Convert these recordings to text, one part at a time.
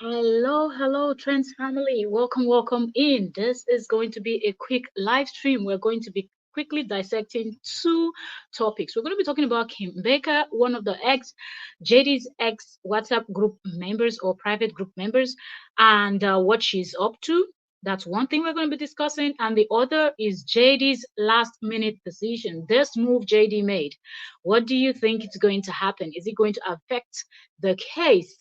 Hello, Trends family. Welcome in. This is going to be a quick live stream. We're going to be quickly dissecting two topics. We're going to be talking about Kim Baker, one of the JD's ex WhatsApp group members or private group members, and what she's up to. That's one thing we're going to be discussing. And the other is JD's last minute decision. This move JD made. What do you think is going to happen? Is it going to affect the case?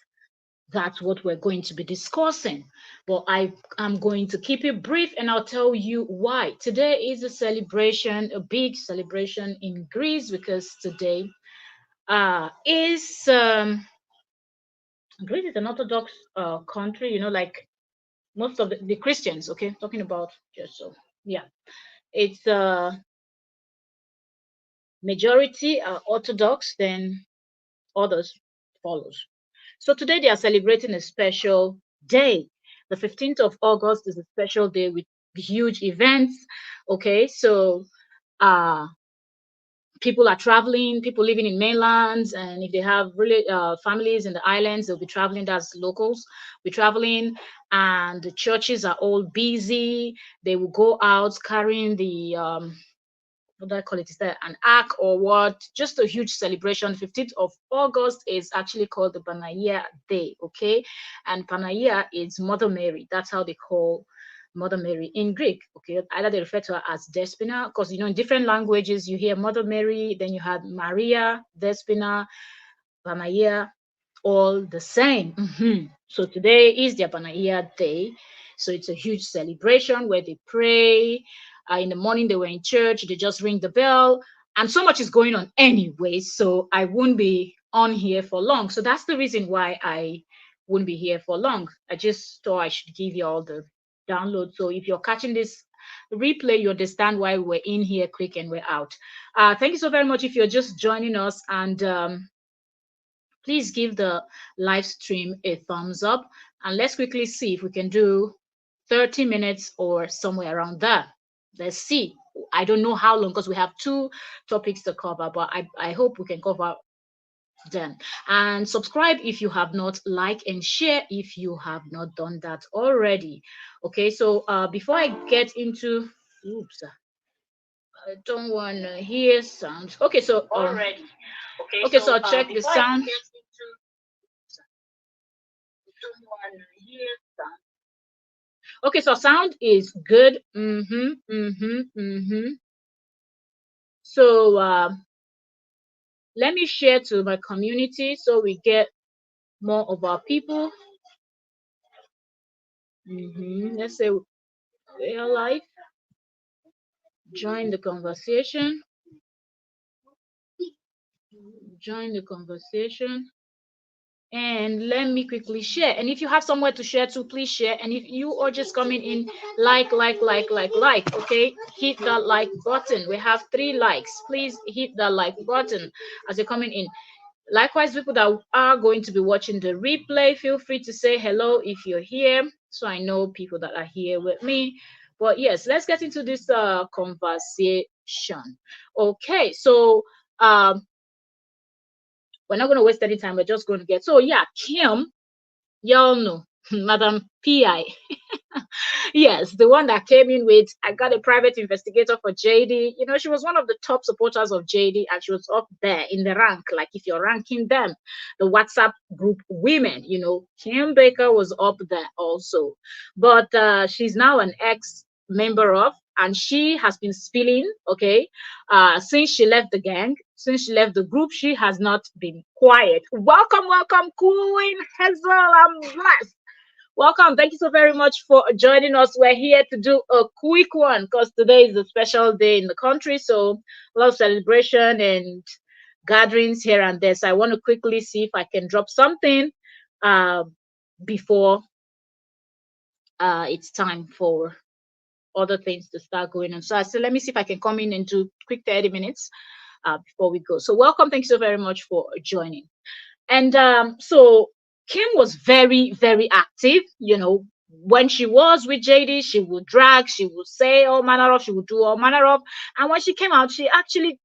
That's what we're going to be discussing. But I am going to keep it brief and I'll tell you why. Today is a celebration, a big celebration in Greece because today is Greece is an Orthodox country, like most of the Christians, okay, talking about just so yeah. It's majority are Orthodox, then others follows. So today they are celebrating a special day. The 15th of August is a special day with huge events. Okay, so uh people are traveling, people living in mainlands, and if they have really families in the islands, they'll be traveling. That's locals be traveling, and the churches are all busy. They will go out carrying the what do I call it? Is that an arc or what? Just a huge celebration. 15th of August is actually called the Panaya Day, okay? And Panaya is Mother Mary. That's how they call Mother Mary in Greek, okay? Either they refer to her as Despina, because in different languages you hear Mother Mary, then you had Maria, Despina, Panaya, all the same. So today is the Panaya Day. So it's a huge celebration where they pray. In the morning, they were in church, they just ring the bell, and so much is going on anyway. So I won't be on here for long. So that's the reason why I won't be here for long. I just thought I should give you all the download. So if you're catching this replay, you understand why we're in here quick and we're out. Thank you so very much if you're just joining us, and please give the live stream a thumbs up, and let's quickly see if we can do 30 minutes or somewhere around there. Let's see. I don't know how long because we have two topics to cover, but I hope we can cover them. And subscribe if you have not, like and share if you have not done that already. Okay, so before I get into, oops, I don't want to hear sounds. Okay, so already. Okay, so I'll check the sound. Okay, so sound is good. So let me share to my community so we get more of our people. Let's say real life. Join the conversation. Join the conversation. And let me quickly share. And if you have somewhere to share to, please share. And if you are just coming in, like, okay, hit that like button. We have 3 likes. Please hit that like button as you're coming in. Likewise, people that are going to be watching the replay, feel free to say hello if you're here, so I know people that are here with me. But yes, let's get into this conversation. Okay, so we're not going to waste any time. We're just going to get, so yeah, Kim, y'all know, Madam PI. Yes, the one that came in with, I got a private investigator for JD. She was one of the top supporters of JD, and she was up there in the rank. Like if you're ranking them, the WhatsApp group women, Kim Baker was up there also. But she's now an ex member of, and she has been spilling, okay, since she left the gang, since she left the group, she has not been quiet. Welcome, Queen Hazel. I'm blessed. Welcome. Thank you so very much for joining us. We're here to do a quick one because today is a special day in the country. So a lot of celebration and gatherings here and there. So I want to quickly see if I can drop something uh, before it's time for other things to start going on. So I said, let me see if I can come in and do quick 30 minutes before we go. So welcome. Thank you so very much for joining. And so Kim was very, very active. When she was with JD, she would drag, she would say all manner of, she would do all manner of. And when she came out, she actually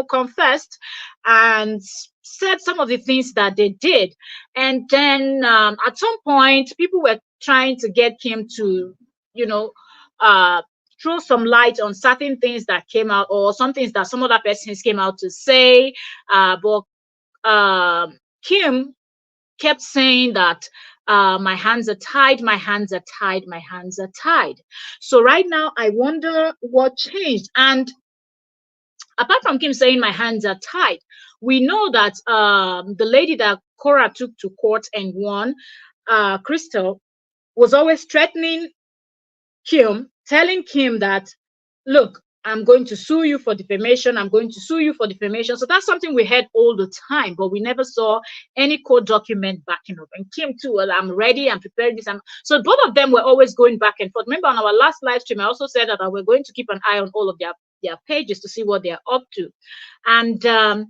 confessed and said some of the things that they did. And then at some point, people were trying to get Kim to, you know, uh, throw some light on certain things that came out, or some things that some other persons came out to say. But Kim kept saying that my hands are tied, my hands are tied, my hands are tied. So right now, I wonder what changed. And apart from Kim saying my hands are tied, we know that the lady that Cora took to court and won, Crystal, was always threatening Kim, telling Kim that, look, I'm going to sue you for defamation. I'm going to sue you for defamation. So that's something we heard all the time, but we never saw any court document backing up. And Kim too, well, I'm ready. I'm preparing this. So both of them were always going back and forth. Remember on our last live stream, I also said that we're going to keep an eye on all of their pages to see what they're up to. And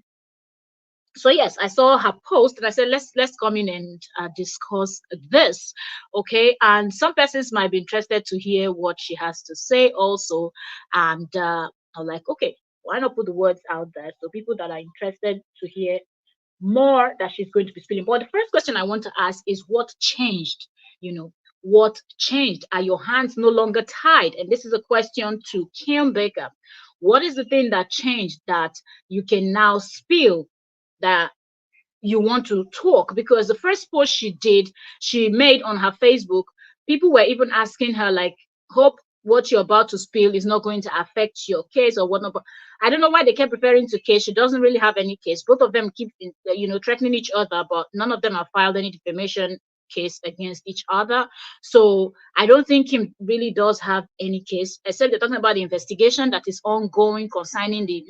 so yes, I saw her post and I said, let's come in and discuss this. Okay, and some persons might be interested to hear what she has to say also. And I'm like, okay, why not put the words out there so people that are interested to hear more that she's going to be spilling. But the first question I want to ask is, what changed? What changed? Are your hands no longer tied? And this is a question to Kim Baker. What is the thing that changed that you can now spill, that you want to talk? Because the first post she made on her Facebook, people were even asking her, like, hope what you're about to spill is not going to affect your case or whatnot. But I don't know why they kept referring to case. She doesn't really have any case. Both of them keep threatening each other, but none of them have filed any defamation case against each other. So I don't think Kim really does have any case, except they're talking about the investigation that is ongoing concerning the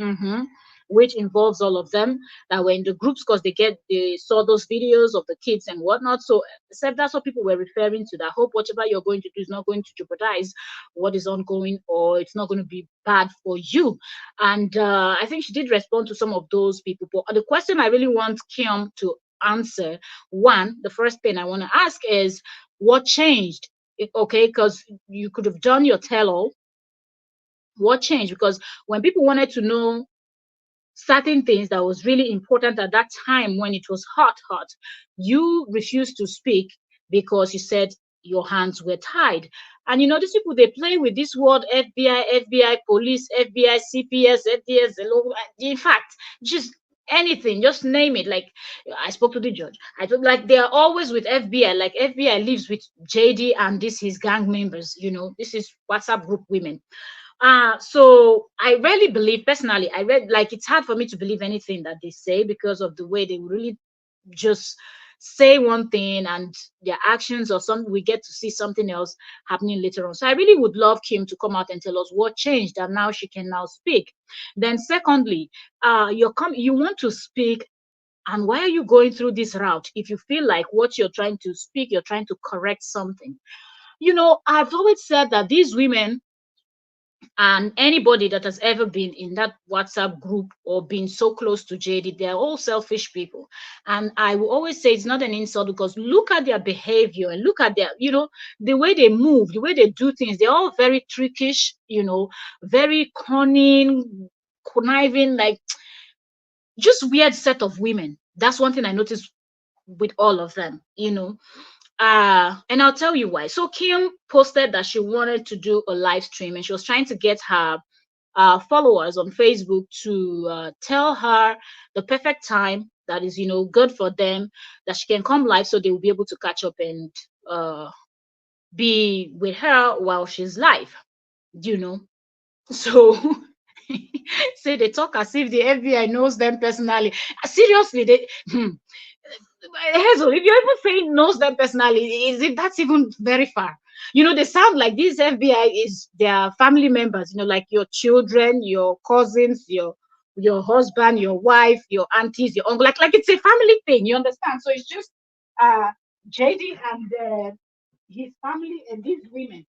which involves all of them that were in the groups, because they saw those videos of the kids and whatnot. So except that's what people were referring to, that hope whatever you're going to do is not going to jeopardize what is ongoing, or it's not going to be bad for you. And I think she did respond to some of those people. But the question I really want Kim to answer, the first thing I want to ask is, what changed? Okay, because you could have done your tell all. What changed? Because when people wanted to know certain things that was really important at that time when it was hot, you refused to speak because you said your hands were tied. And these people, they play with this word FBI, police, FBI, CPS, FDS, in fact, just anything, just name it. Like, I spoke to the judge. I told, like, they are always with FBI. Like, FBI lives with JD and this his gang members. This is WhatsApp group women. So I really believe, personally, I read, like, it's hard for me to believe anything that they say because of the way they really just say one thing and their actions, or some we get to see something else happening later on. So I really would love Kim to come out and tell us what changed and now she can now speak. Then secondly, you want to speak, and why are you going through this route if you feel like what you're trying to speak, you're trying to correct something? I've always said that these women, and anybody that has ever been in that WhatsApp group or been so close to JD, they're all selfish people. And I will always say it's not an insult, because look at their behavior and look at their, the way they move, the way they do things. They're all very trickish, very cunning, conniving, like, just weird set of women. That's one thing I noticed with all of them, and I'll tell you why. So Kim posted that she wanted to do a live stream, and she was trying to get her followers on Facebook to tell her the perfect time that is, good for them, that she can come live so they will be able to catch up and be with her while she's live, you know. So say they talk as if the FBI knows them personally. Seriously, Hazel, if you're even saying knows them personally, that's even very far. They sound like these FBI is their family members, like your children, your cousins, your husband, your wife, your aunties, your uncle, like it's a family thing, you understand? So it's just JD and his family and these women.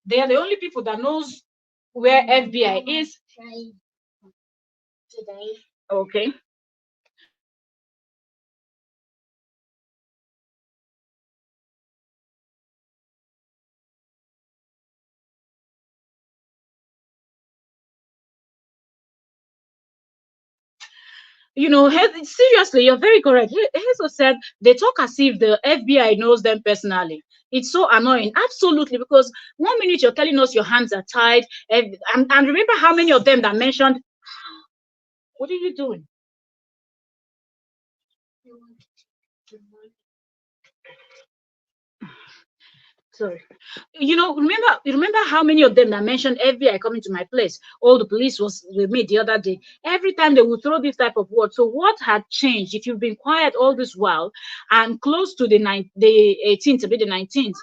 They are the only people that knows where FBI is. Today. Okay. Seriously, you're very correct. Hazel said they talk as if the FBI knows them personally. It's so annoying. Absolutely, because one minute you're telling us your hands are tied, and remember how many of them that mentioned, what are you doing? Sorry. Remember how many of them that mentioned FBI coming to my place? All the police was with me the other day. Every time they would throw this type of word. So what had changed if you've been quiet all this while and close to the 18th to be the 19th?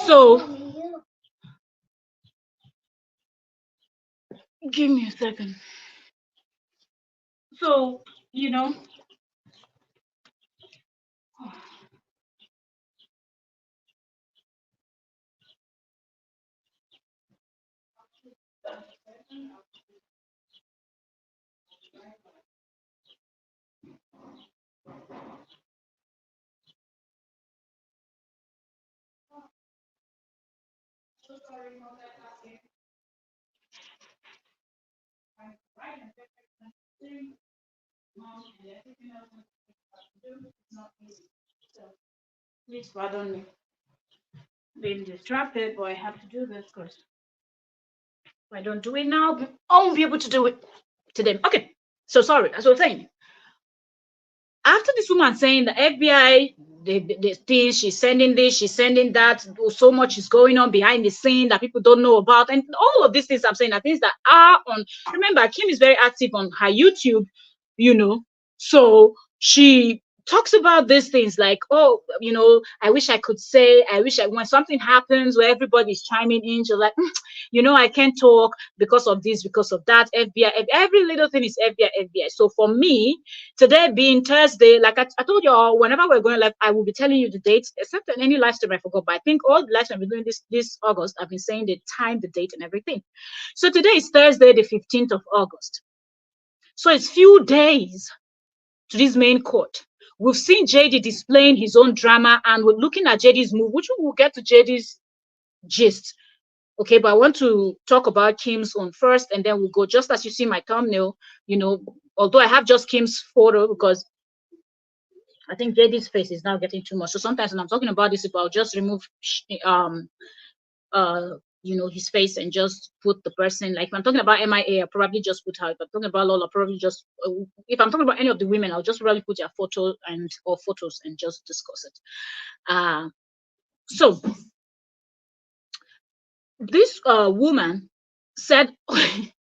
So give me a second. So, you know, please pardon me. Being distracted, but I have to do this because if I don't do it now, I won't be able to do it today. Okay. So sorry, as I was saying, after this woman saying the FBI, the things she's sending this, she's sending that, so much is going on behind the scene that people don't know about, and all of these things I'm saying are things that are on. Remember, Kim is very active on her YouTube, you know, so she talks about these things like, oh, I wish I could say, when something happens where everybody's chiming in, she's like, I can't talk because of this, because of that. FBI, every little thing is FBI, FBI. So for me, today being Thursday, like I told you all, whenever we're going live, I will be telling you the date, except on any live stream I forgot. But I think all the live stream I've been doing this August, I've been saying the time, the date, and everything. So today is Thursday, the 15th of August. So it's few days to this main court. We've seen JD displaying his own drama, and we're looking at JD's move, which we will get to JD's gist. Okay, but I want to talk about Kim's own first, and then we'll go just as you see my thumbnail, although I have just Kim's photo because I think JD's face is now getting too much. So sometimes when I'm talking about this, I'll just remove uh his face and just put the person. Like if I'm talking about MIA, I'll probably just put her. If I'm talking about Lola, I'll probably just if I'm talking about any of the women, I'll just probably put their photo or photos and just discuss it. So this woman said,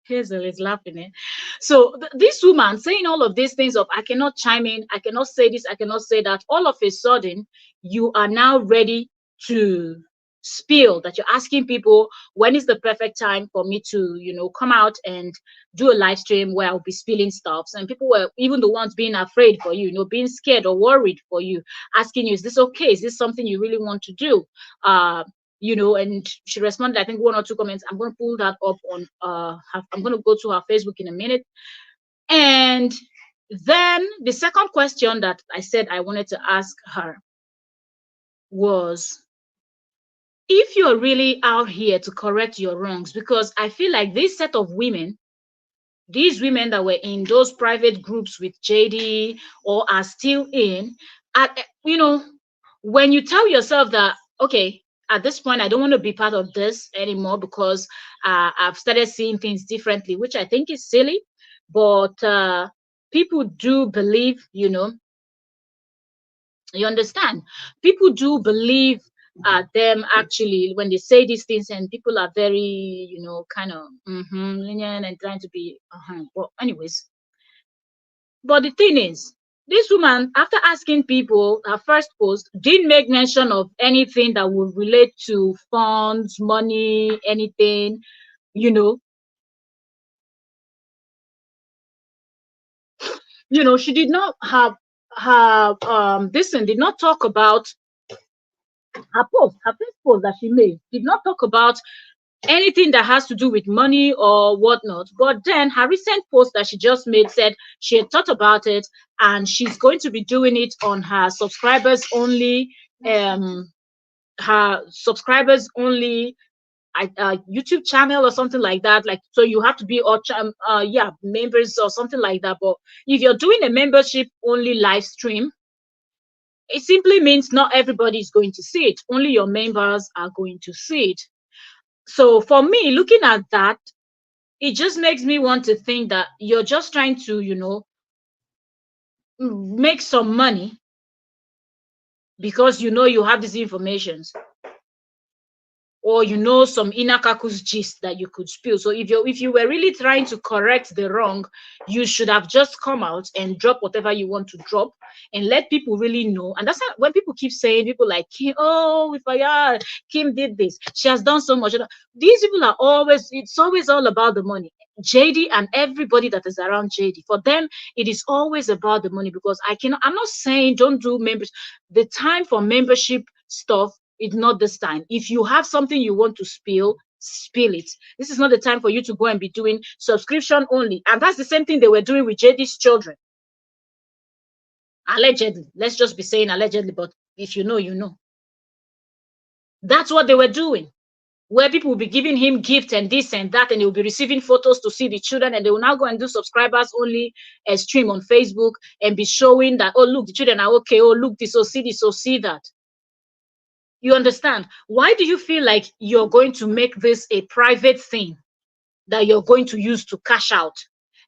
Hazel is laughing. So this woman saying all of these things of I cannot chime in, I cannot say this, I cannot say that. All of a sudden, you are now ready to spill that you're asking people when is the perfect time for me to come out and do a live stream where I'll be spilling stuff. And people were even the ones being afraid for you, being scared or worried for you, asking you, is this okay? Is this something you really want to do? And she responded, I think, one or two comments. I'm going to pull that up on I'm going to go to her Facebook in a minute. And then the second question that I said I wanted to ask her was, if you're really out here to correct your wrongs, because I feel like this set of women, these women that were in those private groups with JD or are still in, when you tell yourself that, okay, at this point, I don't want to be part of this anymore because I've started seeing things differently, which I think is silly. But people do believe, you understand? People do believe them actually when they say these things, and people are very, kind of lenient and trying to be. But anyways, but the thing is, this woman, after asking people, her first post didn't make mention of anything that would relate to funds, money, anything, you know. She did not have this and did not talk about her post, her first post that she made, did not talk about anything that has to do with money or whatnot. But then her recent post that she just made said she had thought about it and she's going to be doing it on her subscribers only, um her subscribers only YouTube channel or something like that. Like, so you have to be or yeah, members or something like that. But if you're doing a membership only live stream, it simply means not everybody is going to see it. Only your members are going to see it. So for me, looking at that, it just makes me want to think that you're just trying to, make some money because you have these informations, or some inner kaku's gist that you could spill. So if you were really trying to correct the wrong, you should have just come out and drop whatever you want to drop and let people really know. And that's how, when people keep saying, people like Kim, oh, if Kim did this, she has done so much. These people are always, it's always all about the money. JD and everybody that is around JD, for them it is always about the money. Because I'm not saying don't do members. The time for membership stuff, it's not this time. If you have something you want to spill it. This is not the time for you to go and be doing subscription only. And that's the same thing they were doing with JD's children. Allegedly. Let's just be saying allegedly, but if you know, you know. That's what they were doing. Where people will be giving him gifts and this and that, and he will be receiving photos to see the children, and they will now go and do subscribers only a stream on Facebook and be showing that, oh, look, the children are okay, oh, look, this, oh, see this, oh, see that. You understand? Why do you feel like you're going to make this a private thing that you're going to use to cash out?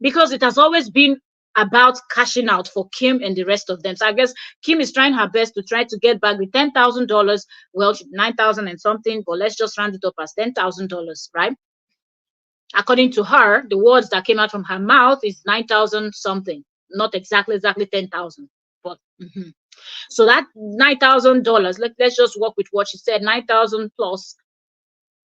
Because it has always been about cashing out for Kim and the rest of them. So I guess Kim is trying her best to try to get back with $10,000. Well, 9,000 and something, but let's just round it up as $10,000, right? According to her, the words that came out from her mouth is 9,000 something, not exactly 10,000, but. So that $9,000, let's just work with what she said, 9,000 plus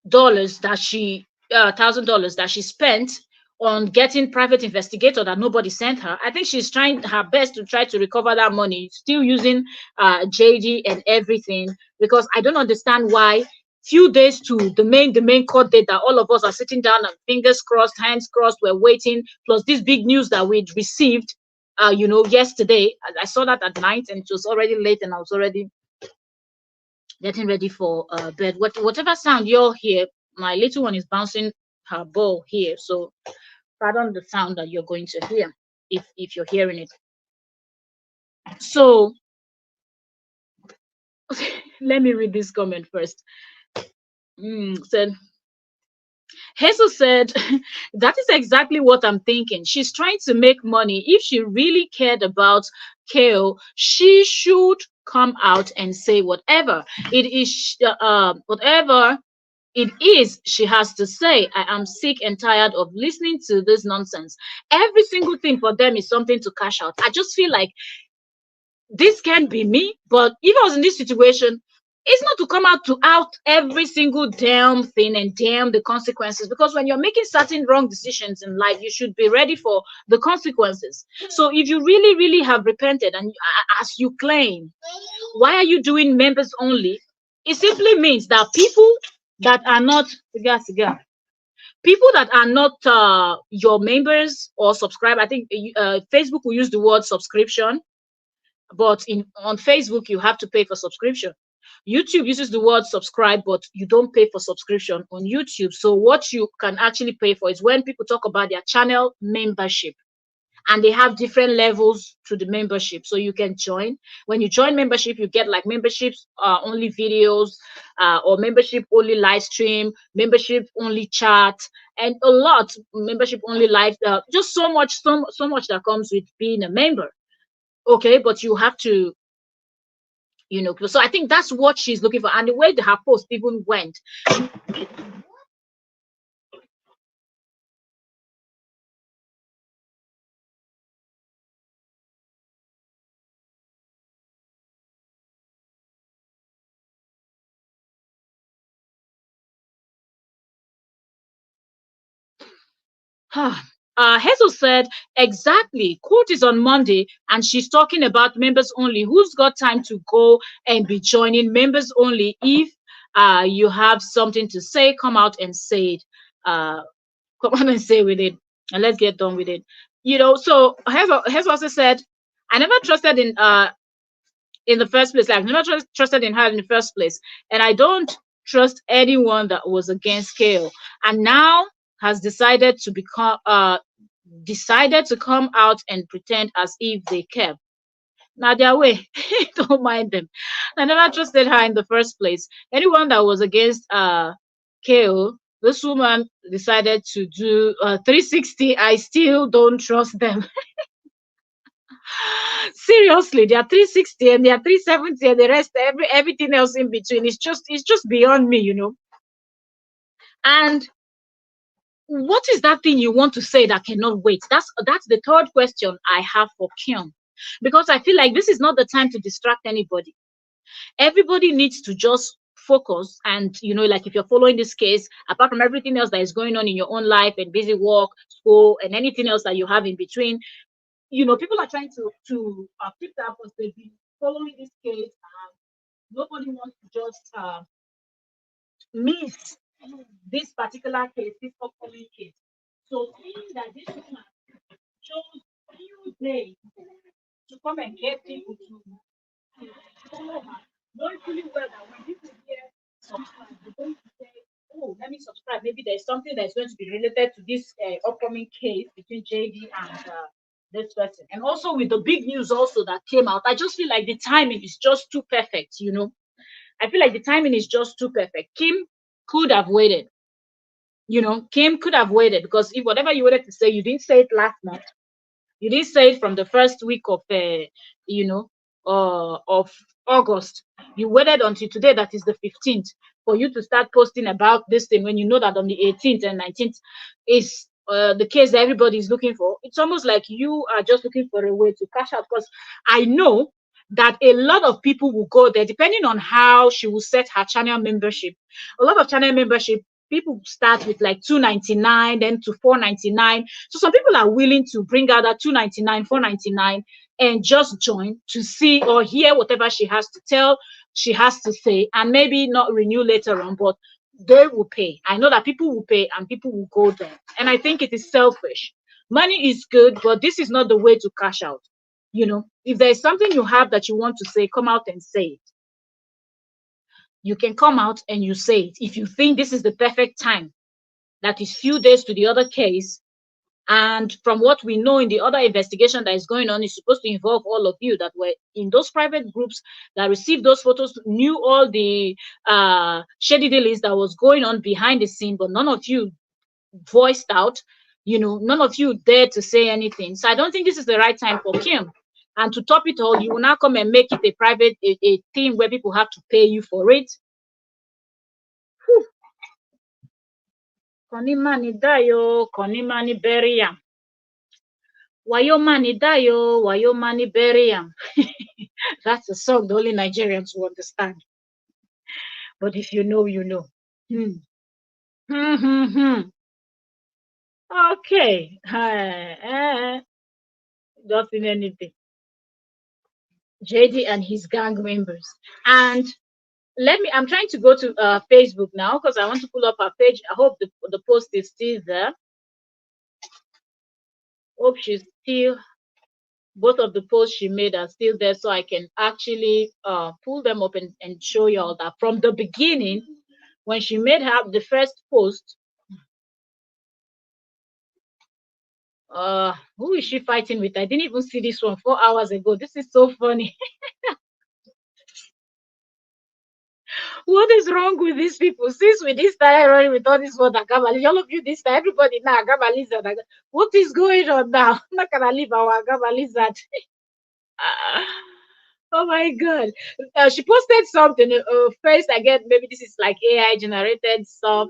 dollars that she $1,000 that she spent on getting private investigator that nobody sent her. I think she's trying her best to try to recover that money, still using JD and everything, because I don't understand why few days to the main court date that all of us are sitting down and fingers crossed, hands crossed, we're waiting, plus this big news that we'd received yesterday. I saw that at night and it was already late and I was already getting ready for bed. Whatever sound you'll hear, my little one is bouncing her ball here, so pardon the sound that you're going to hear if you're hearing it. So let me read this comment first. Said Jesus said, that is exactly what I'm thinking. She's trying to make money. If she really cared about KO, she should come out and say whatever it is, whatever it is she has to say. I am sick and tired of listening to this nonsense. Every single thing for them is something to cash out. I just feel like this can be me, but if I was in this situation, it's not to come out to out every single damn thing and damn the consequences, because when you're making certain wrong decisions in life, you should be ready for the consequences. So if you really have repented and as you claim, why are you doing members only? It simply means that people that are not people that are not your members or subscribe. I think Facebook will use the word subscription, but on Facebook you have to pay for subscription. YouTube uses the word subscribe, but you don't pay for subscription on YouTube. So what you can actually pay for is when people talk about their channel membership, and they have different levels to the membership. So you can join. When you join membership, you get like memberships only videos, or membership only live stream, membership only chat, and a lot membership only live. Just so much that comes with being a member. Okay, but you have to, so I think that's what she's looking for. And the way her post even went, Hazel said, exactly. Court is on Monday, and she's talking about members only. Who's got time to go and be joining members only if you have something to say, come out and say it. Come on and say with it, and let's get done with it. So has also said, I never trusted in the first place. Like, I've never trusted in her in the first place, and I don't trust anyone that was against KO, and now has decided to come out and pretend as if they care. Now their way, don't mind them. I never trusted her in the first place. Anyone that was against KO, this woman decided to do 360. I still don't trust them. Seriously, they are 360 and they are 370 and the rest, everything else in between. It's just beyond me. And what is that thing you want to say that cannot wait? That's the third question I have for Kim. Because I feel like this is not the time to distract anybody. Everybody needs to just focus, and like, if you're following this case, apart from everything else that is going on in your own life and busy work, school, and anything else that you have in between, people are trying to keep that because they've been following this case, and nobody wants to just miss this particular case, this upcoming case. So seeing that this woman chose few days to come and get people to follow her, knowing fully well that when people hear subscribe, they're going to say, "Oh, let me subscribe. Maybe there's something that's going to be related to this upcoming case between JD and this person." And also with the big news also that came out, I just feel like the timing is just too perfect. I feel like the timing is just too perfect. Kim could have waited. Kim could have waited, because if whatever you wanted to say, you didn't say it last month. You didn't say it from the first week of August. You waited until today, that is the 15th, for you to start posting about this thing, when you know that on the 18th and 19th is the case that everybody is looking for. It's almost like you are just looking for a way to cash out, because I know that a lot of people will go there, depending on how she will set her channel membership. A lot of channel membership, people start with like 299, then to 499. So some people are willing to bring out that 299, 499, and just join to see or hear whatever she has to tell, she has to say, and maybe not renew later on, but they will pay. I know that people will pay and people will go there. And I think it is selfish. Money is good, but this is not the way to cash out. If there's something you have that you want to say, come out and say it. You can come out and you say it. If you think this is the perfect time, that is few days to the other case, and from what we know in the other investigation that is going on, is supposed to involve all of you that were in those private groups that received those photos, knew all the shady dealings that was going on behind the scene, but none of you voiced out. None of you dared to say anything. So I don't think this is the right time for Kim. And to top it all, you will now come and make it a thing where people have to pay you for it. Konimani dayo, konimani beriam. Wayomani dayo, wayomani beriam. That's a song the only Nigerians will understand. But if you know, you know. Hmm. Hmm, hmm, hmm. Okay. Just in anything. JD and his gang members. And I'm trying to go to Facebook now, because I want to pull up her page. I hope the post is still there. Hope she's still, both of the posts she made are still there, so I can actually pull them up and show you all that from the beginning, when she made the first post. Who is she fighting with? I didn't even see this one 4 hours ago. This is so funny. What is wrong with these people? Since we did start running with all this word Agabali, all of you this time, everybody now Agabali. What is going on now? I'm not gonna leave our Agabali. Oh my god. She posted something first. Again, maybe this is like AI generated stuff,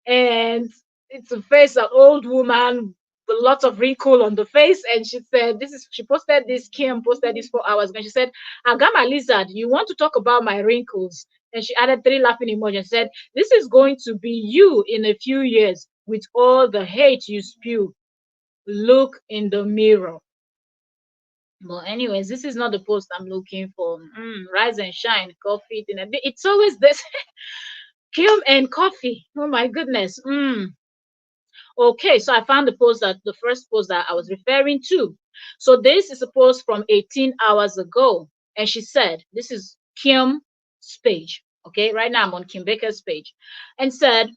and it's a face, an old woman with lots of wrinkle on the face, and she said, she posted this, Kim posted this 4 hours ago, and she said, Agama lizard, you want to talk about my wrinkles? And she added 3 laughing emojis and said, this is going to be you in a few years with all the hate you spew. Look in the mirror. But anyways, this is not the post I'm looking for. Rise and shine, coffee. It's always this Kim and coffee. Oh my goodness. Okay, so I found the first post that I was referring to. So this is a post from 18 hours ago. And she said, this is Kim's page. Okay, right now I'm on Kim Baker's page. And said,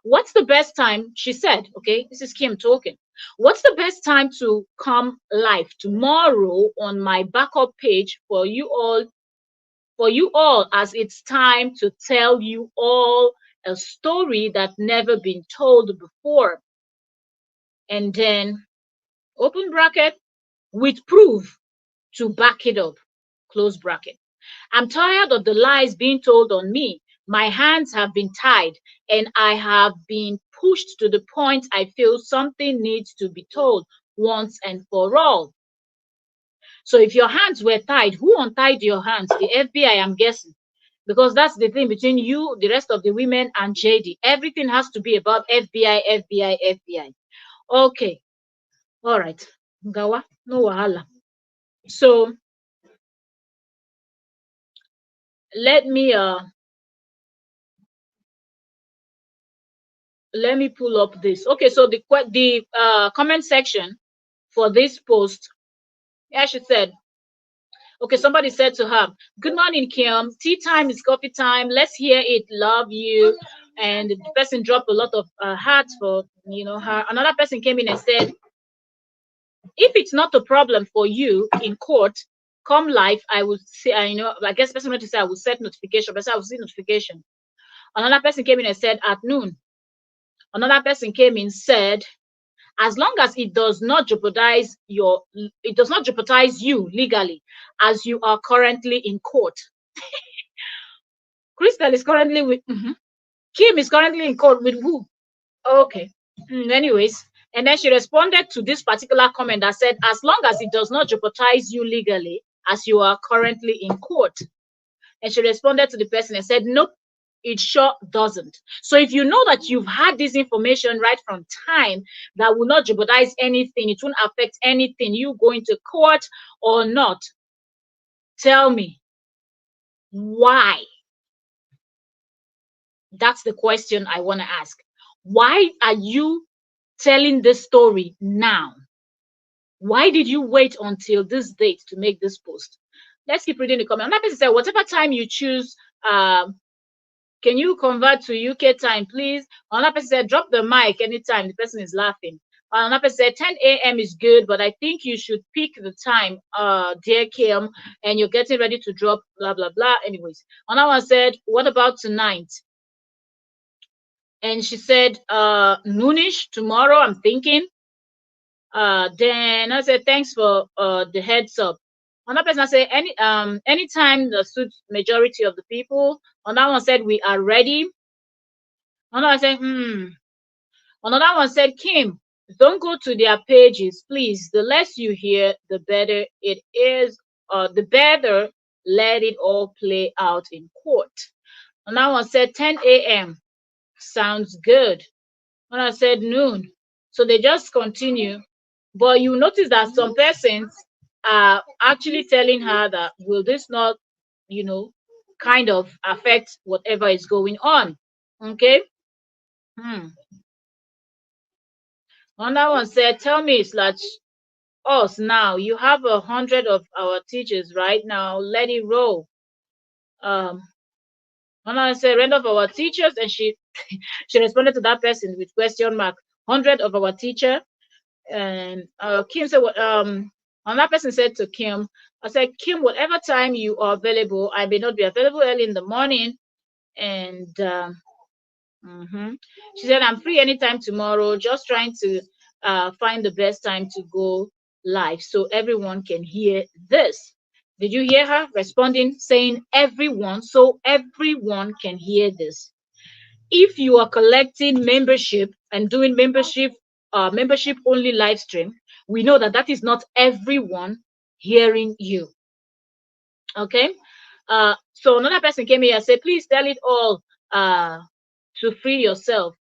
what's the best time? She said, okay, this is Kim talking. What's the best time to come live tomorrow on my backup page for you all, as it's time to tell you all a story that never been told before. And then open bracket, with proof to back it up, close bracket. I'm tired of the lies being told on me. My hands have been tied and I have been pushed to the point I feel something needs to be told once and for all. So if your hands were tied, who untied your hands? The FBI, I'm guessing. Because that's the thing between you, the rest of the women, and JD. Everything has to be about FBI, FBI, FBI. Okay. All right. Gawa, no wahala. So let me pull up this. Okay, so the comment section for this post, yeah, she said, okay, somebody said to her, good morning, Kim. Tea time is coffee time. Let's hear it. Love you. And the person dropped a lot of hearts for her. Another person came in and said, if it's not a problem for you in court, come live. I will see. I guess the person wanted to say I will set notification, but I will see notification. Another person came in and said at noon. Another person came in said, as long as it does not jeopardize you legally, as you are currently in court. Crystal is currently with Kim is currently in court with who? Okay. Anyways, and then she responded to this particular comment that said, as long as it does not jeopardize you legally, as you are currently in court. And she responded to the person and said, nope, it sure doesn't. So if you know that you've had this information right from time that will not jeopardize anything, it won't affect anything, you going to court or not, tell me why. That's the question I want to ask. Why are you telling this story now? Why did you wait until this date to make this post? Let's keep reading the comment. Another person said, whatever time you choose, can you convert to UK time, please? Another person said, drop the mic anytime. The person is laughing. Another person said, 10 a.m. is good, but I think you should pick the time, dear Kim, and you're getting ready to drop, blah, blah, blah. Anyways, another one said, what about tonight? And she said, noonish tomorrow, I'm thinking. Then I said, thanks for the heads up. Another person said, anytime that suits majority of the people. Another one said, we are ready. Another one said, Another one said, Kim, don't go to their pages, please. The less you hear, the better it is. The better let it all play out in court. Another one said 10 a.m. Sounds good. When I said noon. So they just continue. But you notice that some persons are actually telling her that, will this not, kind of affect whatever is going on? Okay. Another one said, tell me, slash us now. You have 100 of our teachers right now. Let it roll. Another said, rent of our teachers, and she she responded to that person with question mark. 100 of our teacher. And Kim said, another person said to Kim, I said, Kim, whatever time you are available, I may not be available early in the morning. And she said, I'm free anytime tomorrow, just trying to find the best time to go live so everyone can hear this. Did you hear her responding, saying everyone, so everyone can hear this? If you are collecting membership and doing membership only live stream, we know that that is not everyone hearing you. Okay. So another person came here and said, please tell it all to free yourself.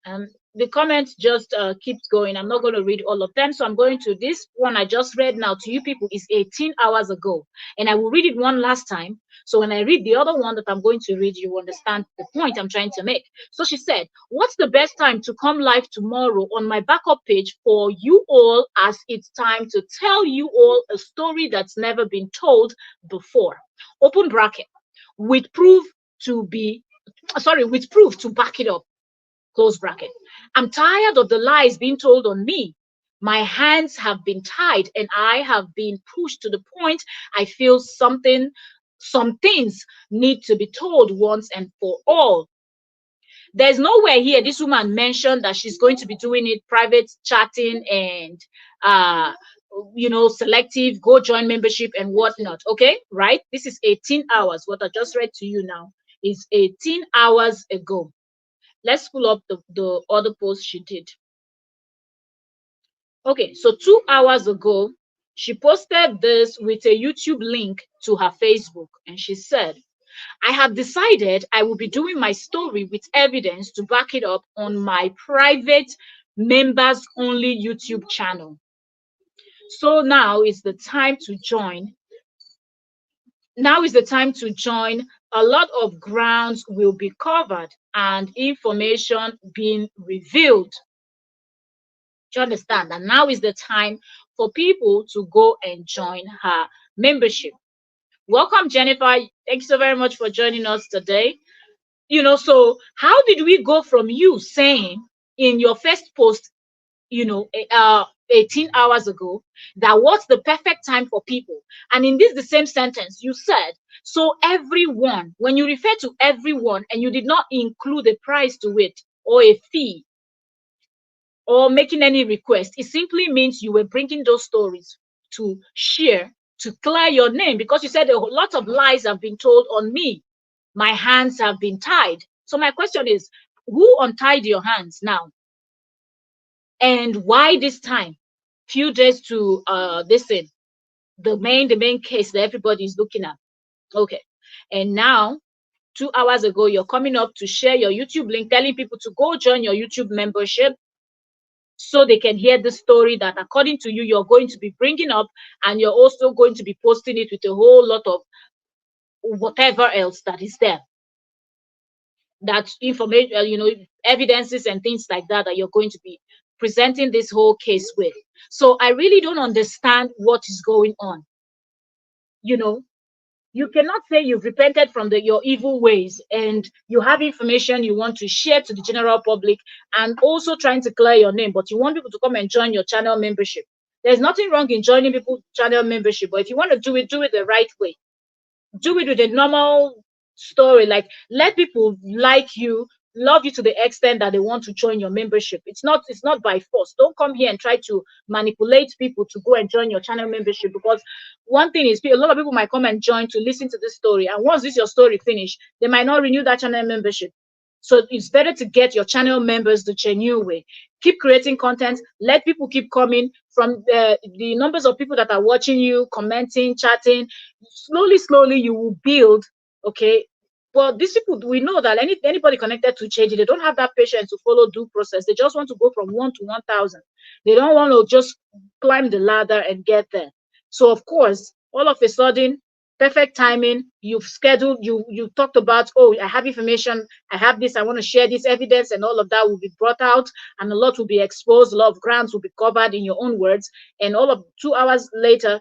And the comments just keeps going. I'm not going to read all of them. So I'm going to this one I just read now to you people is 18 hours ago. And I will read it one last time. So when I read the other one that I'm going to read, you understand the point I'm trying to make. So she said, what's the best time to come live tomorrow on my backup page for you all, as it's time to tell you all a story that's never been told before. Open bracket. With proof to be, sorry, with proof to back it up. Close bracket. I'm tired of the lies being told on me. My hands have been tied and I have been pushed to the point I feel some things need to be told once and for all. There's nowhere here this woman mentioned that she's going to be doing it private chatting and uh selective go join membership and whatnot. Okay, right? This is 18 hours. What I just read to you now is 18 hours ago. Let's pull up the other post she did. Okay, so 2 hours ago, she posted this with a YouTube link to her Facebook, and she said, I have decided I will be doing my story with evidence to back it up on my private members only YouTube channel. So now is the time to join. Now is the time to join. A lot of grounds will be covered and information being revealed. Do you understand? And now is the time for people to go and join her membership. Welcome, Jennifer. Thank you so very much for joining us today. So how did we go from you saying in your first post, 18 hours ago, that what's the perfect time for people? And in this, the same sentence, you said, so everyone, when you refer to everyone and you did not include a price to it or a fee, or making any request, it simply means you were bringing those stories to share, to clear your name, because you said a lot of lies have been told on me. My hands have been tied. So my question is, who untied your hands now? And why this time? Few days to this thing, the main case that everybody is looking at. Okay. And now 2 hours ago, you're coming up to share your YouTube link, telling people to go join your YouTube membership, so they can hear the story that according to you you're going to be bringing up, and you're also going to be posting it with a whole lot of whatever else that is there, that information, evidences and things like that, that you're going to be presenting this whole case with. So I really don't understand what is going on. You cannot say you've repented from your evil ways and you have information you want to share to the general public and also trying to clear your name, but you want people to come and join your channel membership. There's nothing wrong in joining people's channel membership, but if you want to do it the right way. Do it with a normal story. Like, let people like you, love you to the extent that they want to join your membership. It's not by force. Don't come here and try to manipulate people to go and join your channel membership, because one thing is, a lot of people might come and join to listen to this story, and once this your story finish, they might not renew that channel membership. So it's better to get your channel members the genuine way. Keep creating content. Let people keep coming. From the numbers of people that are watching you, commenting, chatting, slowly you will build. Okay. But these people, we know that anybody connected to JD, they don't have that patience to follow due process. They just want to go from 1 to 1,000. They don't want to just climb the ladder and get there. So of course, all of a sudden, perfect timing, you've scheduled, you talked about, oh, I have information, I have this, I want to share this evidence, and all of that will be brought out, and a lot will be exposed, a lot of grounds will be covered in your own words. And all of 2 hours later,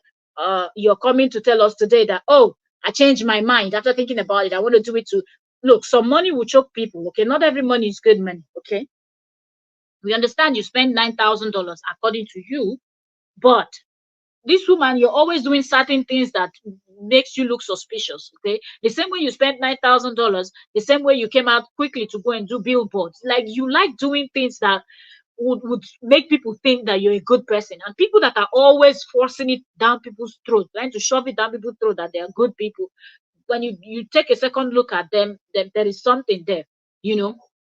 you're coming to tell us today that, oh, I changed my mind after thinking about it, I want to do it to look. Some money will choke people. Okay, not every money is good money. Okay, we understand you spend $9,000 according to you, but this woman, you're always doing certain things that makes you look suspicious. Okay, the same way you spent $9,000, the same way you came out quickly to go and do billboards. Like, you like doing things that would make people think that you're a good person, and people that are always forcing it down people's throat, trying to shove it down people's throat that they are good people. When you take a second look at them, there is something there.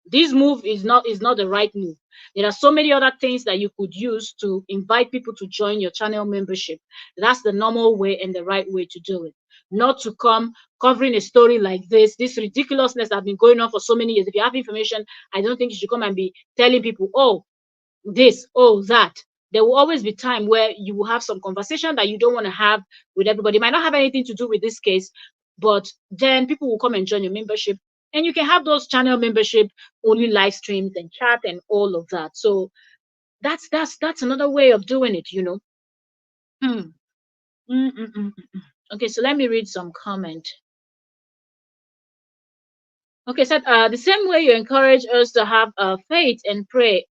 This move is not the right move. There are so many other things that you could use to invite people to join your channel membership. That's the normal way and the right way to do it. not to come covering a story like this ridiculousness that has been going on for so many years. If you have information, I don't think you should come and be telling people, oh, this, oh, that. There will always be time where you will have some conversation that you don't want to have with everybody. It might not have anything to do with this case, but then people will come and join your membership, and you can have those channel membership only live streams and chat and all of that. So that's another way of doing it, you know. Hmm. Mm, mm, mm, mm, mm. Okay, so let me read some comment. Okay, so the same way you encourage us to have faith and pray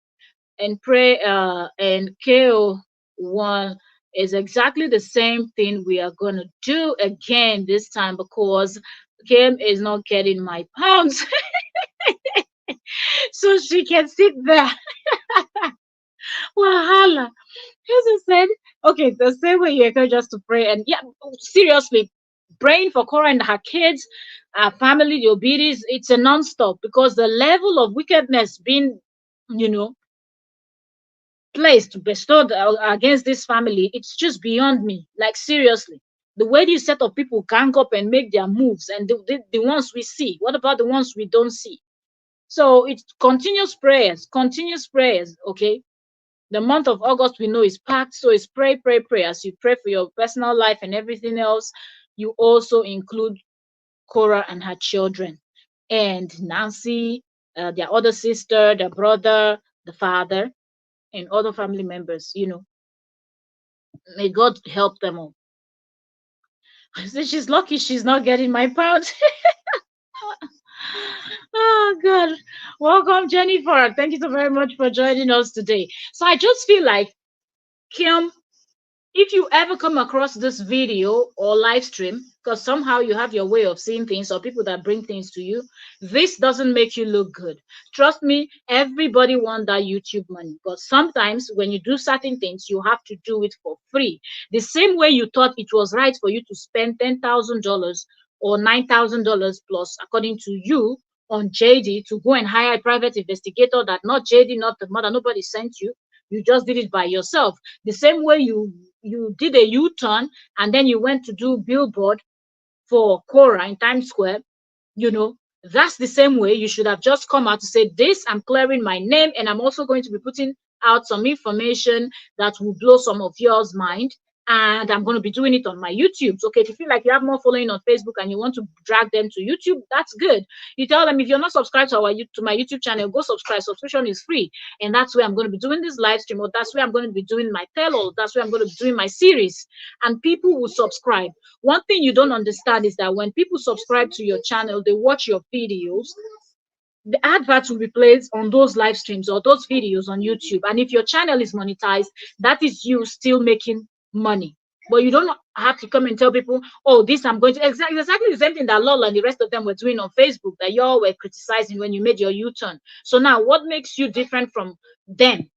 and kill one is exactly the same thing we are gonna do again this time, because Kim is not getting my pounds. So she can sit there. Wahala. Jesus said, okay, the same way you encourage us to pray, and yeah, seriously, praying for Cora and her kids, family, the obedience, it's a non-stop, because the level of wickedness being, you know, placed, bestowed against this family, it's just beyond me. Like, seriously. The way these set of people gang up and make their moves, and the ones we see, what about the ones we don't see? So it's continuous prayers, okay? The month of August we know is packed, so it's pray, pray, pray. As you pray for your personal life and everything else, you also include Cora and her children, and Nancy, their other sister, their brother, the father, and other family members. You know, may God help them all. So she's lucky she's not getting my pound. Oh God. Welcome, Jennifer. Thank you so very much for joining us today. So I just feel like, Kim, if you ever come across this video or live stream, because somehow you have your way of seeing things, or people that bring things to you, this doesn't make you look good. Trust me, everybody wants that YouTube money, but sometimes when you do certain things, you have to do it for free. The same way you thought it was right for you to spend $10,000 or $9,000 plus, according to you, on JD to go and hire a private investigator that not JD, not the mother, nobody sent you. You just did it by yourself. The same way you did a U-turn and then you went to do billboard for Cora in Times Square, you know, that's the same way you should have just come out to say, this, I'm clearing my name, and I'm also going to be putting out some information that will blow some of yours mind, and I'm going to be doing it on my YouTube. So, okay, if you feel like you have more following on Facebook and you want to drag them to YouTube, that's good. You tell them, if you're not subscribed to my YouTube channel, go subscribe. Subscription is free, and that's where I'm going to be doing this live stream, or that's where I'm going to be doing my tell-all, that's where I'm going to be doing my series, and people will subscribe. One thing you don't understand is that when people subscribe to your channel, they watch your videos, the adverts will be placed on those live streams or those videos on YouTube. And if your channel is monetized, that is you still making money. But you don't have to come and tell people, oh, this I'm going to exactly the same thing that Lola and the rest of them were doing on Facebook that y'all were criticizing when you made your U-turn. So now what makes you different from them?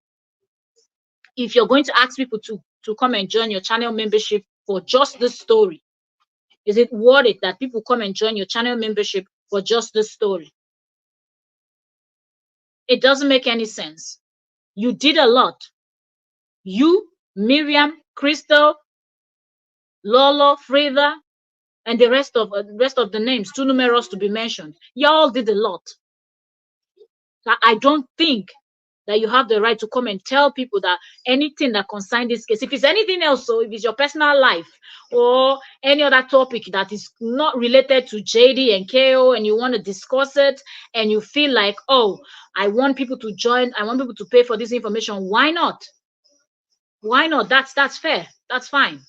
If you're going to ask people to come and join your channel membership for just this story, is it worth it that people come and join your channel membership for just this story? It doesn't make any sense. You did a lot. You, Miriam, Crystal, Lolo, Frida, and the rest of the names, too numerous to be mentioned. Y'all did a lot. I don't think that you have the right to come and tell people that anything that concerns this case, if it's anything else, so if it's your personal life or any other topic that is not related to JD and KO, and you want to discuss it, and you feel like, oh, I want people to join, I want people to pay for this information, why not? Why not? That's fair. That's fine.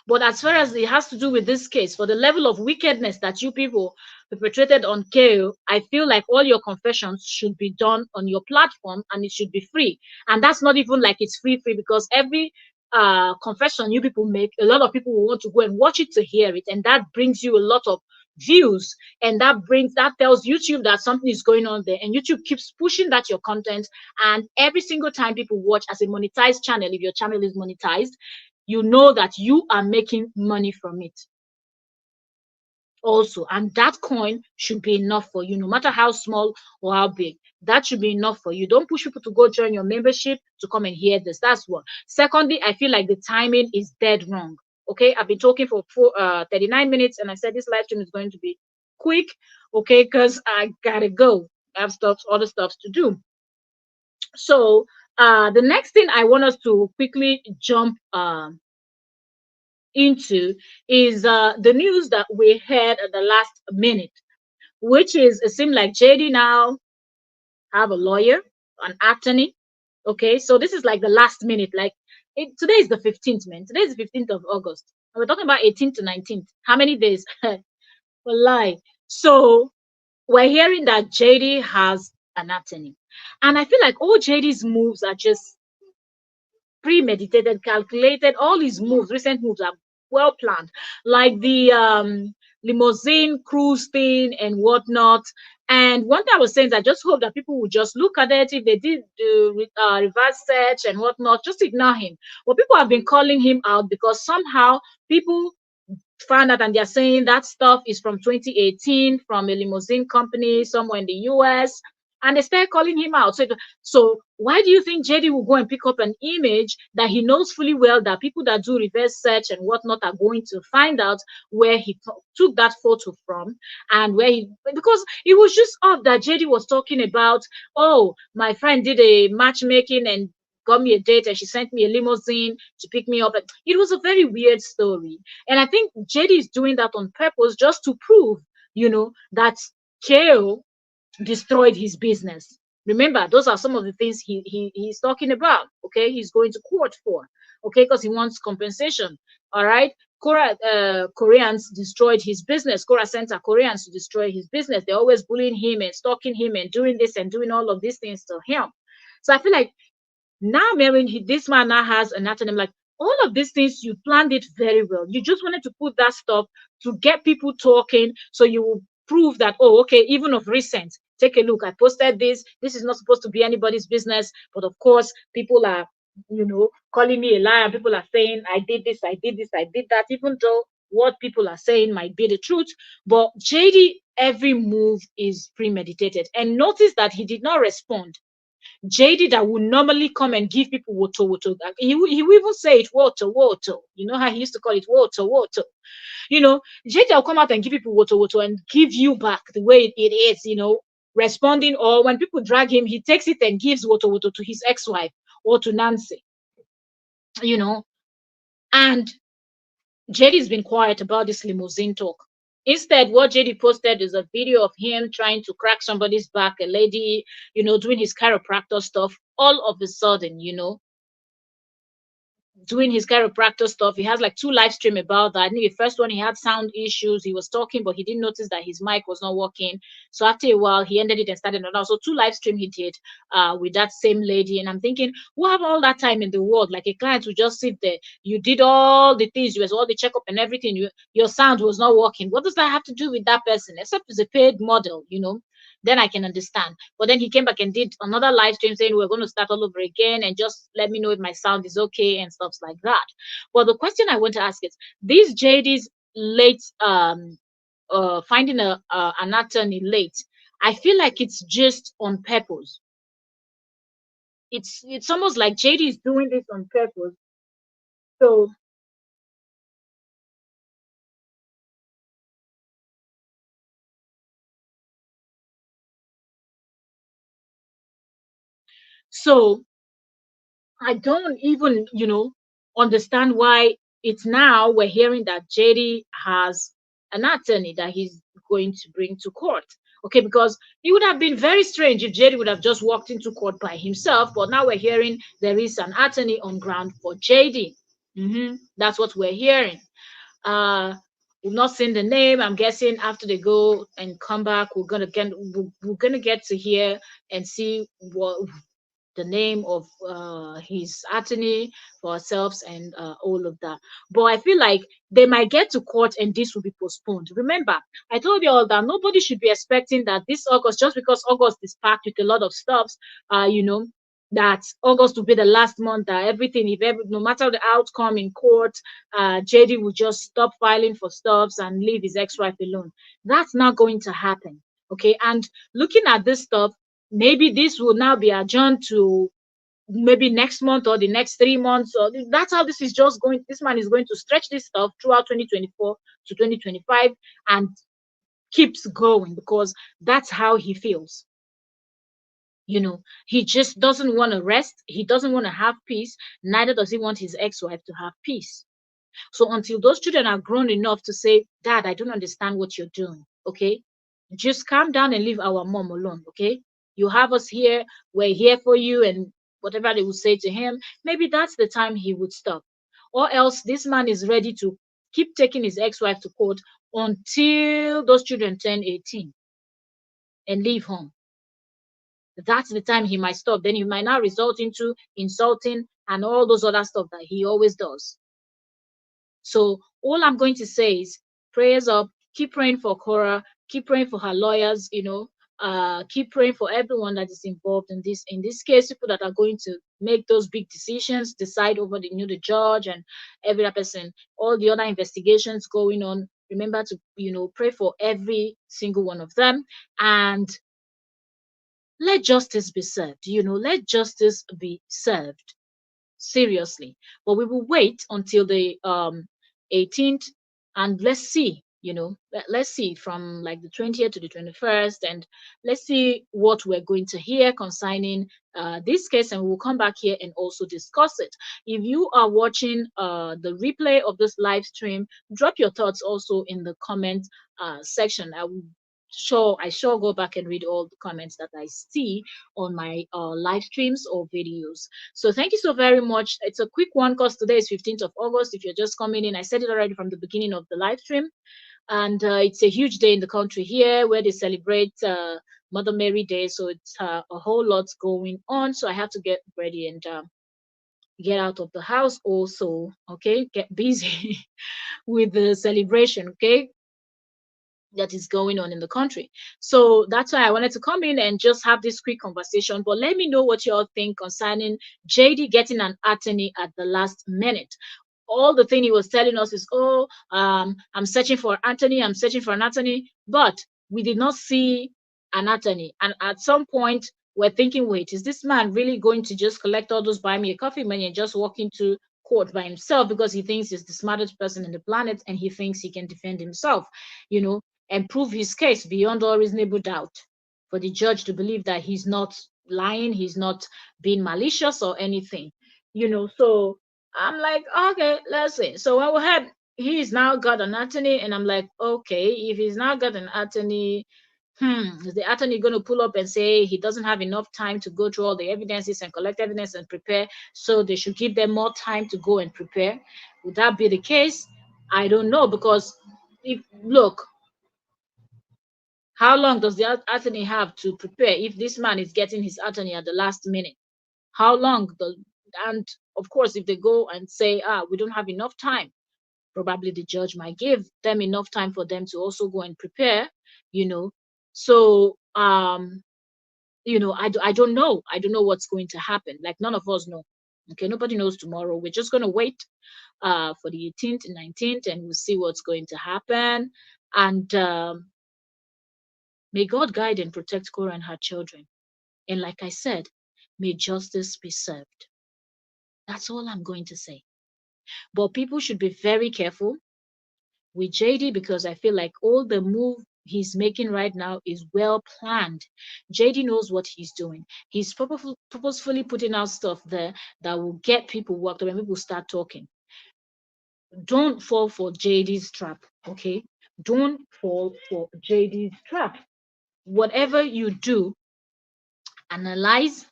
But as far as it has to do with this case, for the level of wickedness that you people perpetrated on KO, I feel like all your confessions should be done on your platform, and it should be free. And that's not even like it's free, because every confession you people make, a lot of people will want to go and watch it to hear it. And that brings you a lot of views, and that tells YouTube that something is going on there, and YouTube keeps pushing that your content. And every single time people watch, as a monetized channel, if your channel is monetized, you know that you are making money from it also. And that coin should be enough for you, no matter how small or how big. That should be enough for you. Don't push people to go join your membership to come and hear this. That's one. Secondly, I feel like the timing is dead wrong. Okay, I've been talking for 39 minutes, and I said this live stream is going to be quick. Okay, because I gotta go. I have stuff, other stuff to do. So the next thing I want us to quickly jump into is the news that we heard at the last minute, which is it seemed like JD now have a lawyer, an attorney. Okay, so this is like the last minute. Like today is the 15th, man. Today is the 15th of August. And we're talking about 18th to 19th. How many days? Lie. So we're hearing that JD has an attorney. And I feel like all JD's moves are just premeditated, calculated. All his moves, recent moves, are well planned, like the limousine cruise thing and whatnot. And one thing I was saying is I just hope that people will just look at it. If they did reverse search and whatnot, just ignore him. But people have been calling him out because somehow people found out and they're saying that stuff is from 2018 from a limousine company somewhere in the US. And they started calling him out. So why do you think JD will go and pick up an image that he knows fully well that people that do reverse search and whatnot are going to find out where he took that photo from, and where he, because it was just odd that JD was talking about, oh, my friend did a matchmaking and got me a date and she sent me a limousine to pick me up. It was a very weird story. And I think JD is doing that on purpose just to prove, that KO destroyed his business. Remember, those are some of the things he's talking about. Okay, he's going to court for. Okay, because he wants compensation. All right. Koreans destroyed his business. Kora Center Koreans to destroy his business. They're always bullying him and stalking him and doing this and doing all of these things to him. So I feel like now, Mary, this man now has an attorney. Like, all of these things, you planned it very well. You just wanted to put that stuff to get people talking, so you will prove that, oh, okay, even of recent, take a look. I posted this. This is not supposed to be anybody's business, but of course, people are, calling me a liar. People are saying I did this, I did this, I did that, even though what people are saying might be the truth. But JD, every move is premeditated. And notice that he did not respond. JD that would normally come and give people water, water. He will even say it, water, water. You know how he used to call it, water, water. JD will come out and give people water, water, and give you back the way it is, responding. Or when people drag him, he takes it and gives water, water to his ex-wife or to Nancy, you know. And JD's been quiet about this limousine talk. Instead, what JD posted is a video of him trying to crack somebody's back, a lady, doing his chiropractor stuff. All of a sudden, doing his chiropractor stuff. He has like two live stream about that. I think the first one he had sound issues. He was talking, but he didn't notice that his mic was not working. So after a while, he ended it and started another. So two live stream he did with that same lady. And I'm thinking, what have all that time in the world? Like a client would just sit there. You did all the things, you was all the checkup and everything. Your sound was not working. What does that have to do with that person? Except it's a paid model. Then I can understand. But then he came back and did another live stream saying we're going to start all over again and just let me know if my sound is okay and stuff like that. But the question I want to ask is, these JD's late finding an attorney late, I feel like it's just on purpose. It's almost like JD is doing this on purpose. So so I don't even, understand why it's now we're hearing that JD has an attorney that he's going to bring to court. Okay, because it would have been very strange if JD would have just walked into court by himself, but now we're hearing there is an attorney on ground for JD. That's what we're hearing. We've not seen the name. I'm guessing after they go and come back, we're gonna get to hear and see what the name of his attorney for ourselves and all of that. But I feel like they might get to court and this will be postponed. Remember, I told you all that nobody should be expecting that this August, just because August is packed with a lot of stuffs, that August will be the last month that everything, no matter the outcome in court, JD will just stop filing for stuffs and leave his ex-wife alone. That's not going to happen. Okay, and looking at this stuff, maybe this will now be adjourned to maybe next month or the next 3 months, or that's how this is just going. This man is going to stretch this stuff throughout 2024 to 2025 and keeps going because that's how he feels. He just doesn't want to rest. He doesn't want to have peace. Neither does he want his ex-wife to have peace. So until those children are grown enough to say, Dad, I don't understand what you're doing, okay? Just calm down and leave our mom alone, okay? You have us here, we're here for you, and whatever they would say to him, maybe that's the time he would stop. Or else this man is ready to keep taking his ex-wife to court until those children turn 18 and leave home. That's the time he might stop. Then he might now result into insulting and all those other stuff that he always does. So all I'm going to say is prayers up, keep praying for Cora, keep praying for her lawyers, keep praying for everyone that is involved in this case, people that are going to make those big decisions, decide over the judge and every other person, all the other investigations going on. Remember to pray for every single one of them, and let justice be served. Let justice be served seriously. But we will wait until the 18th, and let's see. Let's see from like the 20th to the 21st, and let's see what we're going to hear concerning this case, and we'll come back here and also discuss it. If you are watching the replay of this live stream, drop your thoughts also in the comment section. I sure go back and read all the comments that I see on my live streams or videos. So thank you so very much. It's a quick one because today is 15th of August. If you're just coming in, I said it already from the beginning of the live stream. And it's a huge day in the country here where they celebrate Mother Mary Day. So it's a whole lot going on. So I have to get ready and get out of the house also. Okay, get busy with the celebration. Okay, that is going on in the country. So that's why I wanted to come in and just have this quick conversation. But let me know what you all think concerning JD getting an attorney at the last minute. All the thing he was telling us is, I'm searching for Anthony, I'm searching for an attorney, but we did not see an attorney. And at some point, we're thinking, wait, is this man really going to just collect all those buy me a coffee money and just walk into court by himself because he thinks he's the smartest person in the planet and he thinks he can defend himself, you know, and prove his case beyond all reasonable doubt for the judge to believe that he's not lying, he's not being malicious or anything, So I'm like, okay, let's see. So when we had, he's now got an attorney, and I'm like, okay, if he's now got an attorney, is the attorney going to pull up and say he doesn't have enough time to go through all the evidences and collect evidence and prepare, so they should give them more time to go and prepare? Would that be the case? I don't know, because if look, how long does the attorney have to prepare if this man is getting his attorney at the last minute? How long? And of course, if they go and say, we don't have enough time, probably the judge might give them enough time for them to also go and prepare, you know. So, I don't know. I don't know what's going to happen. Like, none of us know. Okay, nobody knows tomorrow. We're just going to wait for the 18th and 19th, and we'll see what's going to happen. And may God guide and protect Cora and her children. And like I said, may justice be served. That's all I'm going to say. But people should be very careful with JD, because I feel like all the move he's making right now is well planned. JD knows what he's doing. He's purposefully putting out stuff there that will get people worked up and people start talking. Don't fall for JD's trap, okay? Don't fall for JD's trap. Whatever you do, analyze,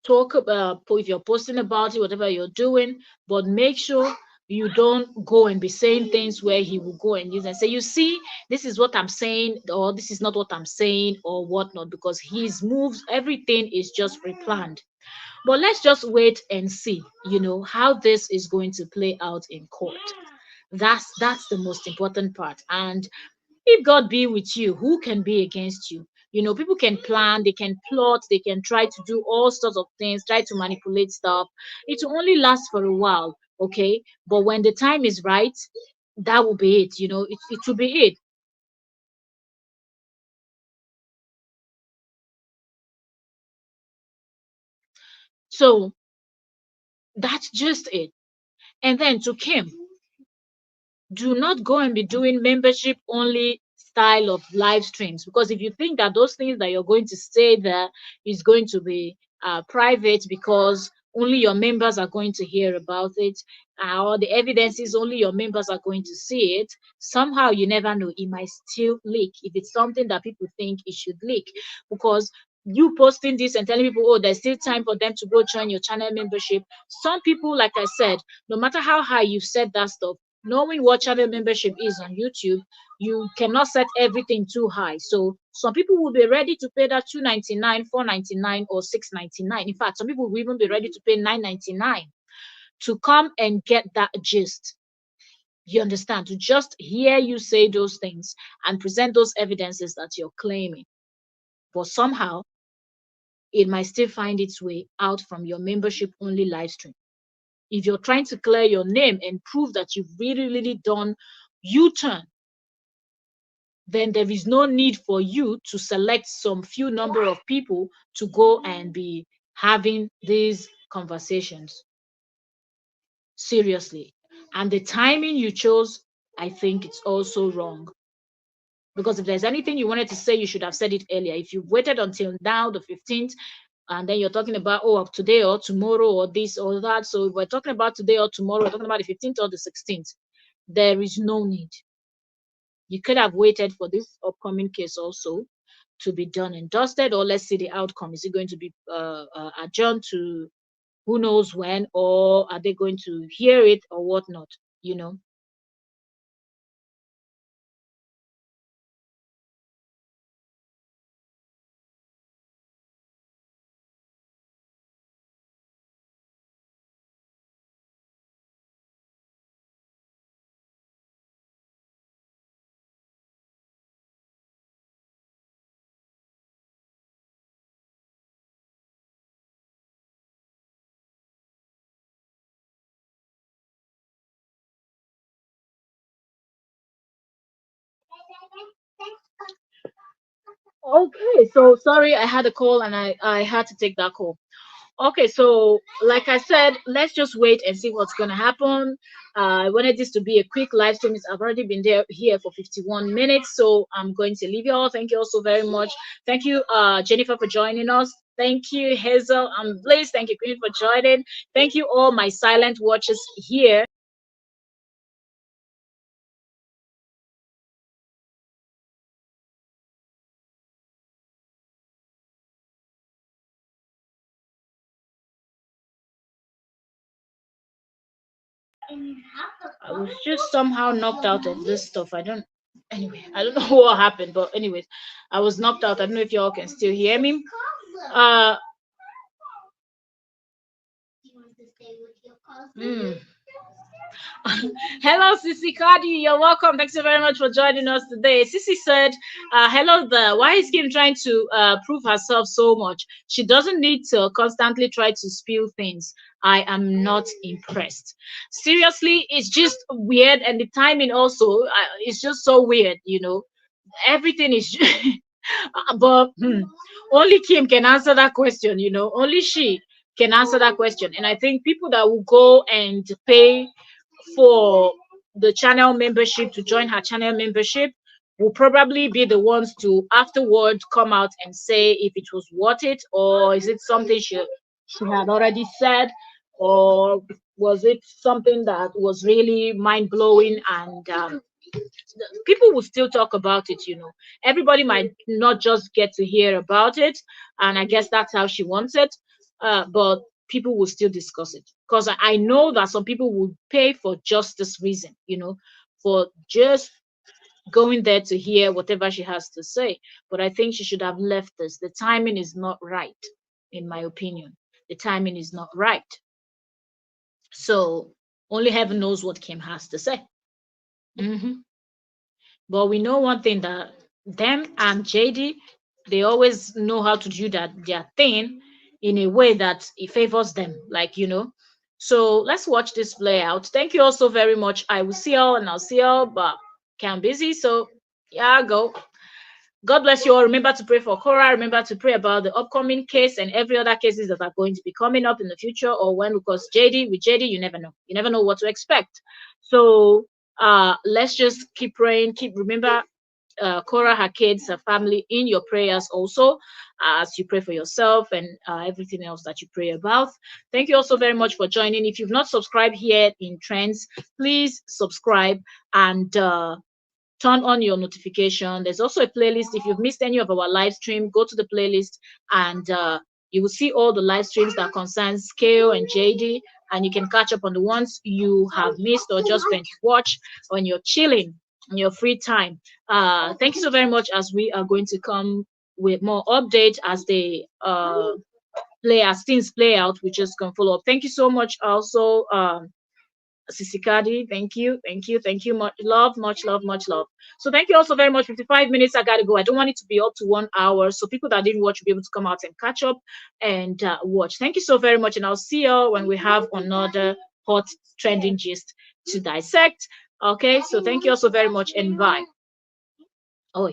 talk about, if you're posting about it, whatever you're doing, but make sure you don't go and be saying things where he will go and use and say, you see, this is what I'm saying, or this is not what I'm saying, or whatnot, because his moves, everything is just pre-planned. But let's just wait and see, how this is going to play out in court. That's the most important part. And if God be with you, who can be against you? People can plan, they can plot, they can try to do all sorts of things, try to manipulate stuff. It will only last for a while, okay? But when the time is right, that will be it. It will be it. So that's just it. And then to Kim, do not go and be doing membership only style of live streams, because if you think that those things that you're going to say there is going to be private because only your members are going to hear about it, or the evidence is only your members are going to see it, somehow you never know, it might still leak if it's something that people think it should leak. Because you posting this and telling people, oh, there's still time for them to go join your channel membership, some people, like I said, no matter how high you've said that stuff, knowing what channel membership is on YouTube, you cannot set everything too high. So some people will be ready to pay that 2.99, 4.99, or 6.99. In fact, some people will even be ready to pay 9.99 to come and get that gist. You understand? To just hear you say those things and present those evidences that you're claiming. But somehow it might still find its way out from your membership only live stream. If you're trying to clear your name and prove that you've really done U-turn, then there is no need for you to select some few number of people to go and be having these conversations. Seriously. And the timing you chose, I think it's also wrong. Because if there's anything you wanted to say, you should have said it earlier. If you waited until now, the 15th, and then you're talking about, oh, today or tomorrow or this or that. So if we're talking about today or tomorrow, we're talking about the 15th or the 16th. There is no need. You could have waited for this upcoming case also to be done and dusted, or let's see the outcome. Is it going to be adjourned to who knows when, or are they going to hear it or whatnot? You know. Okay, so sorry, I had a call and I had to take that call. Okay, so like I said, let's just wait and see what's gonna happen. I wanted this to be a quick live stream. I've already been there here for 51 minutes, so I'm going to leave you all. Thank you all so very much. Thank you, Jennifer, for joining us. Thank you, Hazel and Blaze. Thank you, Queen, for joining. Thank you, all my silent watchers here. I was just somehow knocked out of this stuff. Anyway, I don't know what happened, but anyways, I was knocked out. I don't know if y'all can still hear me. Uh, mm. Hello, Sissy Cardi. You're welcome. Thanks so very much for joining us today. Sissy said, hello there. Why is Kim trying to prove herself so much? She doesn't need to constantly try to spill things. I am not impressed. Seriously, it's just weird. And the timing also, is just so weird, Everything is, but only Kim can answer that question, Only she can answer that question. And I think people that will go and pay for the channel membership, to join her channel membership, will probably be the ones to afterwards come out and say if it was worth it, or is it something she had already said, or was it something that was really mind blowing, and people will still talk about it. Everybody might not just get to hear about it, and I guess that's how she wants it, but people will still discuss it, because I know that some people will pay for just this reason, for just going there to hear whatever she has to say. But I think she should have left this. The timing is not right, in my opinion. The timing is not right. So only heaven knows what Kim has to say. Mhm. But we know one thing, that them and JD, they always know how to do that their thing in a way that it favors them. So let's watch this play out. Thank you all so very much. I will see y'all and I'll see y'all, but I'm busy. So yeah, go. God bless you all. Remember to pray for Cora. Remember to pray about the upcoming case and every other cases that are going to be coming up in the future, or when, because with JD, you never know. You never know what to expect. So let's just keep praying. Remember Cora, her kids, her family in your prayers also, as you pray for yourself and everything else that you pray about. Thank you also very much for joining. If you've not subscribed here in Trends, please subscribe and turn on your notification. There's also a playlist. If you've missed any of our live stream, go to the playlist and you will see all the live streams that concerns KO and JD, and you can catch up on the ones you have missed or just been to watch when you're chilling in your free time. Thank you so very much, as we are going to come with more updates as they as things play out. We just can follow up. Thank you so much also, Sisikadi, thank you, much love, much love, much love. So thank you also very much. 55 minutes, I gotta go. I don't want it to be up to 1 hour, so people that didn't watch will be able to come out and catch up and watch. Thank you so very much, and I'll see you when we have another hot trending gist to dissect. Okay, so thank you also very much, and bye. Oh.